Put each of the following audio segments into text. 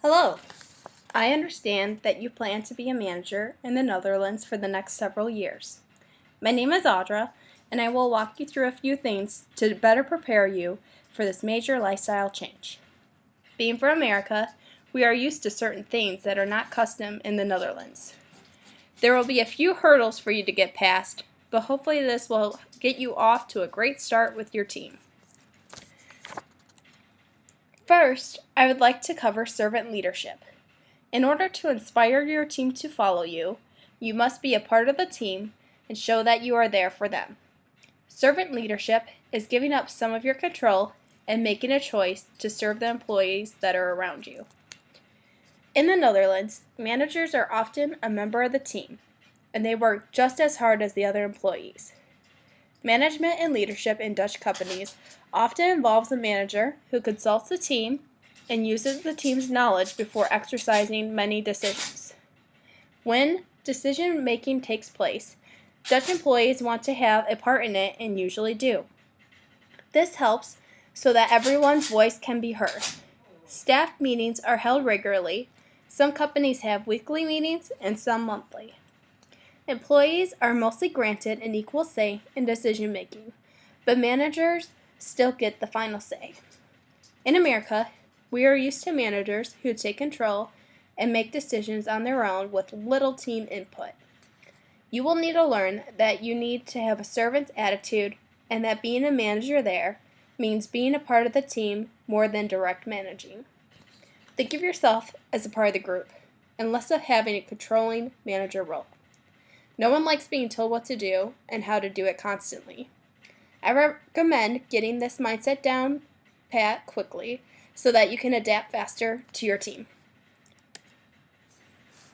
Hello. I understand that you plan to be a manager in the Netherlands for the next several years. My name is Audra, and I will walk you through a few things to better prepare you for this major lifestyle change. Being from America, we are used to certain things that are not custom in the Netherlands. There will be a few hurdles for you to get past, but hopefully this will get you off to a great start with your team. First, I would like to cover servant leadership. In order to inspire your team to follow you, you must be a part of the team and show that you are there for them. Servant leadership is giving up some of your control and making a choice to serve the employees that are around you. In the Netherlands, managers are often a member of the team, and they work just as hard as the other employees. Management and leadership in Dutch companies often involves a manager who consults the team and uses the team's knowledge before exercising many decisions. When decision making takes place, Dutch employees want to have a part in it and usually do. This helps so that everyone's voice can be heard. Staff meetings are held regularly. Some companies have weekly meetings and some monthly. Employees are mostly granted an equal say in decision making, but managers still get the final say. In America, we are used to managers who take control and make decisions on their own with little team input. You will need to learn that you need to have a servant's attitude and that being a manager there means being a part of the team more than direct managing. Think of yourself as a part of the group and less of having a controlling manager role. No one likes being told what to do and how to do it constantly. I recommend getting this mindset down pat quickly so that you can adapt faster to your team.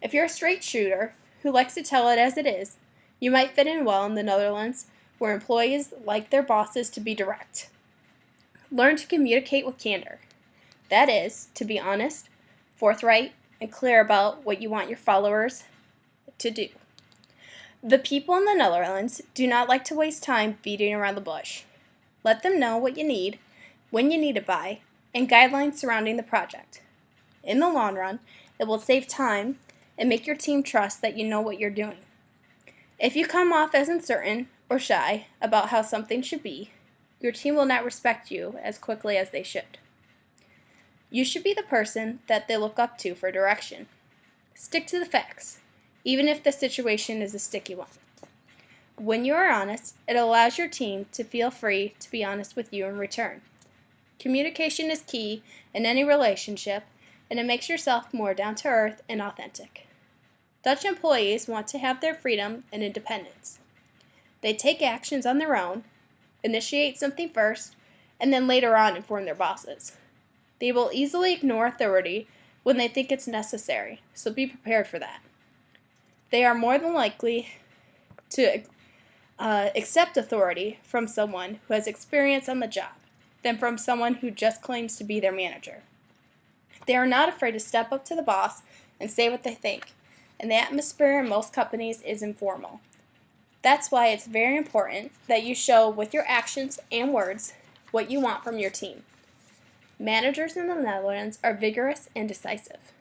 If you're a straight shooter who likes to tell it as it is, you might fit in well in the Netherlands where employees like their bosses to be direct. Learn to communicate with candor. That is, to be honest, forthright, and clear about what you want your followers to do. The people in the Netherlands do not like to waste time beating around the bush. Let them know what you need, when you need it by, and guidelines surrounding the project. In the long run, it will save time and make your team trust that you know what you're doing. If you come off as uncertain or shy about how something should be, your team will not respect you as quickly as they should. You should be the person that they look up to for direction. Stick to the facts, even if the situation is a sticky one. When you are honest, it allows your team to feel free to be honest with you in return. Communication is key in any relationship, and it makes yourself more down to earth and authentic. Dutch employees want to have their freedom and independence. They take actions on their own, initiate something first, and then later on inform their bosses. They will easily ignore authority when they think it's necessary, so be prepared for that. They are more than likely to accept authority from someone who has experience on the job than from someone who just claims to be their manager. They are not afraid to step up to the boss and say what they think, and the atmosphere in most companies is informal. That's why it's very important that you show with your actions and words what you want from your team. Managers in the Netherlands are vigorous and decisive.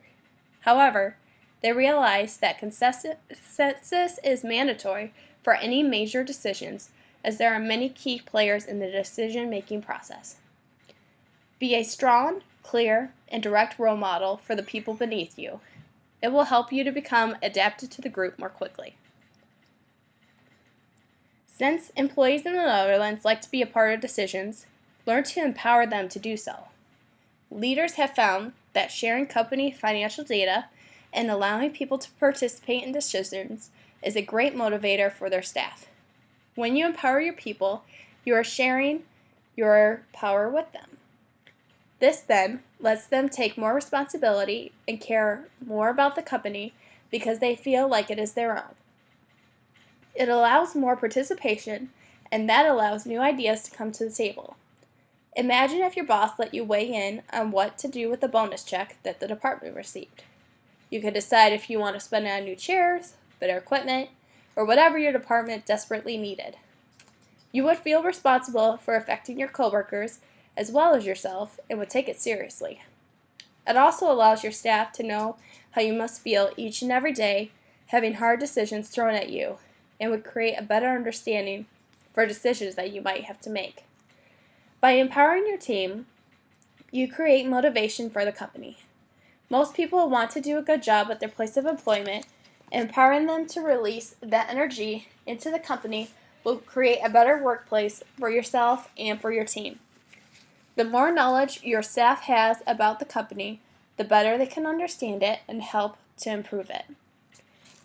However, they realize that consensus is mandatory for any major decisions, as there are many key players in the decision-making process. Be a strong, clear, and direct role model for the people beneath you. It will help you to become adapted to the group more quickly. Since employees in the Netherlands like to be a part of decisions, learn to empower them to do so. Leaders have found that sharing company financial data and allowing people to participate in decisions is a great motivator for their staff. When you empower your people, you are sharing your power with them. This then lets them take more responsibility and care more about the company because they feel like it is their own. It allows more participation, and that allows new ideas to come to the table. Imagine if your boss let you weigh in on what to do with the bonus check that the department received. You could decide if you want to spend it on new chairs, better equipment, or whatever your department desperately needed. You would feel responsible for affecting your coworkers as well as yourself and would take it seriously. It also allows your staff to know how you must feel each and every day having hard decisions thrown at you, and would create a better understanding for decisions that you might have to make. By empowering your team, you create motivation for the company. Most people want to do a good job at their place of employment, and empowering them to release that energy into the company will create a better workplace for yourself and for your team. The more knowledge your staff has about the company, the better they can understand it and help to improve it.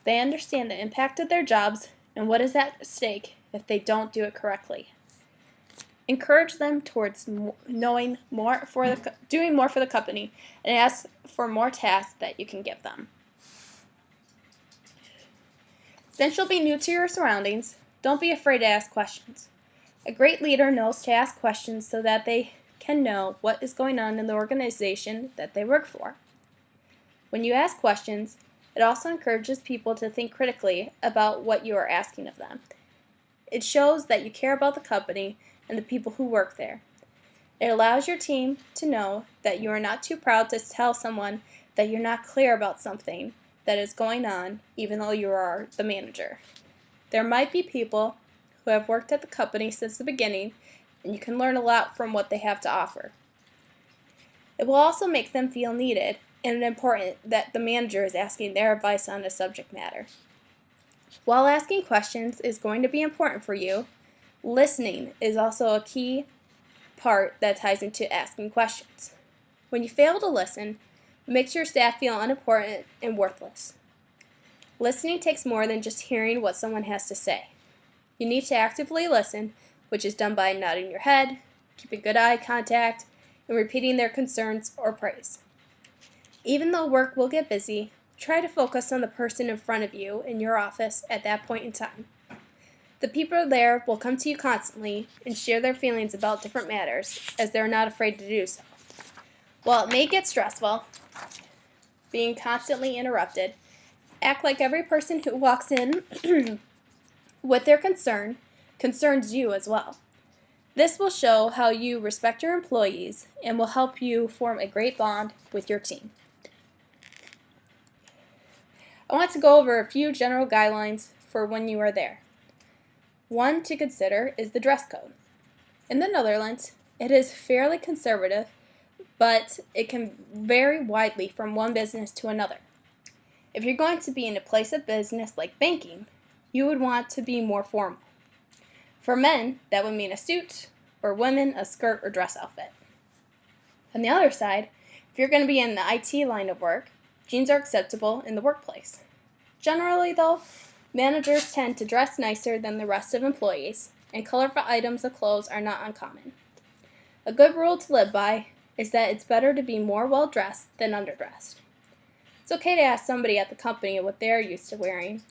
They understand the impact of their jobs and what is at stake if they don't do it correctly. Encourage them towards doing more for the company, and ask for more tasks that you can give them. Since you'll be new to your surroundings, don't be afraid to ask questions. A great leader knows to ask questions so that they can know what is going on in the organization that they work for. When you ask questions, it also encourages people to think critically about what you are asking of them. It shows that you care about the company and the people who work there. It allows your team to know that you are not too proud to tell someone that you're not clear about something that is going on, even though you are the manager. There might be people who have worked at the company since the beginning, and you can learn a lot from what they have to offer. It will also make them feel needed and important that the manager is asking their advice on a subject matter. While asking questions is going to be important for you, listening is also a key part that ties into asking questions. When you fail to listen, it makes your staff feel unimportant and worthless. Listening takes more than just hearing what someone has to say. You need to actively listen, which is done by nodding your head, keeping good eye contact, and repeating their concerns or praise. Even though work will get busy, try to focus on the person in front of you in your office at that point in time. The people there will come to you constantly and share their feelings about different matters, as they're not afraid to do so. While it may get stressful, being constantly interrupted, act like every person who walks in with their concern concerns you as well. This will show how you respect your employees and will help you form a great bond with your team. I want to go over a few general guidelines for when you are there. One to consider is the dress code. In the Netherlands, it is fairly conservative, but it can vary widely from one business to another. If you're going to be in a place of business like banking, you would want to be more formal. For men, that would mean a suit, or women, a skirt or dress outfit. On the other side, if you're going to be in the IT line of work, jeans are acceptable in the workplace. Generally, though, managers tend to dress nicer than the rest of employees, and colorful items of clothes are not uncommon. A good rule to live by is that it's better to be more well-dressed than underdressed. It's okay to ask somebody at the company what they're used to wearing.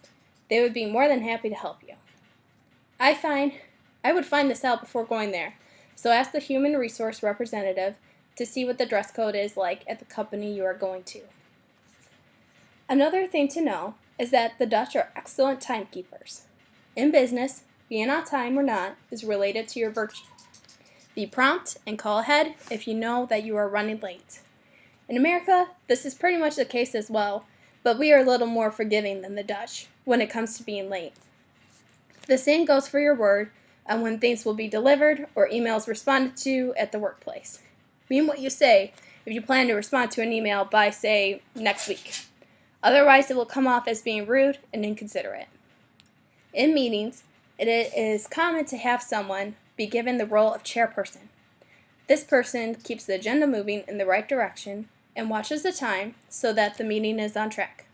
They would be more than happy to help you. I would find this out before going there, so ask the human resource representative to see what the dress code is like at the company you are going to. Another thing to know is that the Dutch are excellent timekeepers. In business, being on time or not is related to your virtue. Be prompt and call ahead if you know that you are running late. In America, this is pretty much the case as well, but we are a little more forgiving than the Dutch when it comes to being late. The same goes for your word on when things will be delivered or emails responded to at the workplace. Mean what you say if you plan to respond to an email by, say, next week. Otherwise, it will come off as being rude and inconsiderate. In meetings, it is common to have someone be given the role of chairperson. This person keeps the agenda moving in the right direction and watches the time so that the meeting is on track.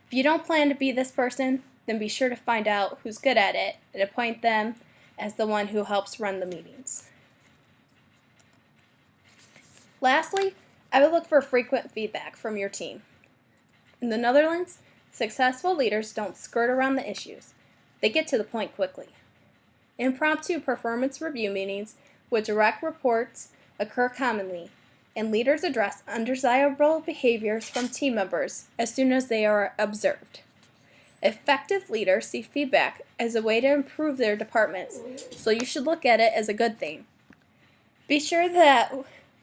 If you don't plan to be this person, then be sure to find out who's good at it and appoint them as the one who helps run the meetings. Lastly, I would look for frequent feedback from your team. In the Netherlands, successful leaders don't skirt around the issues. They get to the point quickly. Impromptu performance review meetings with direct reports occur commonly, and leaders address undesirable behaviors from team members as soon as they are observed. Effective leaders see feedback as a way to improve their departments, so you should look at it as a good thing. Be sure that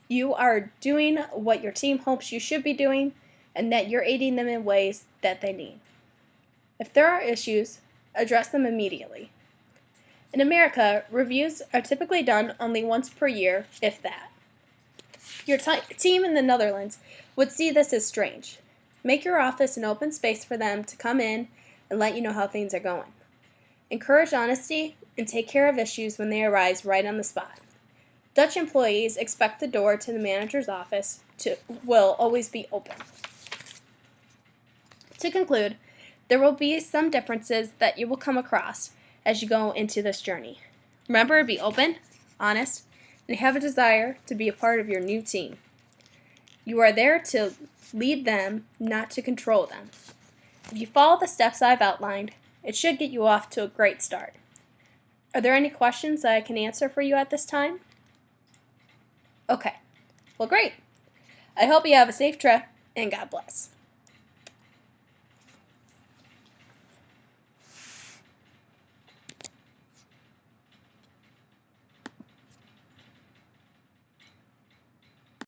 you are doing what your team hopes you should be doing and that you're aiding them in ways that they need. If there are issues, address them immediately. In America, reviews are typically done only once per year, if that. Your team in the Netherlands would see this as strange. Make your office an open space for them to come in and let you know how things are going. Encourage honesty and take care of issues when they arise right on the spot. Dutch employees expect the door to the manager's office will always be open. To conclude, there will be some differences that you will come across as you go into this journey. Remember to be open, honest, and have a desire to be a part of your new team. You are there to lead them, not to control them. If you follow the steps I've outlined, it should get you off to a great start. Are there any questions that I can answer for you at this time? Okay, well great. I hope you have a safe trip, and God bless.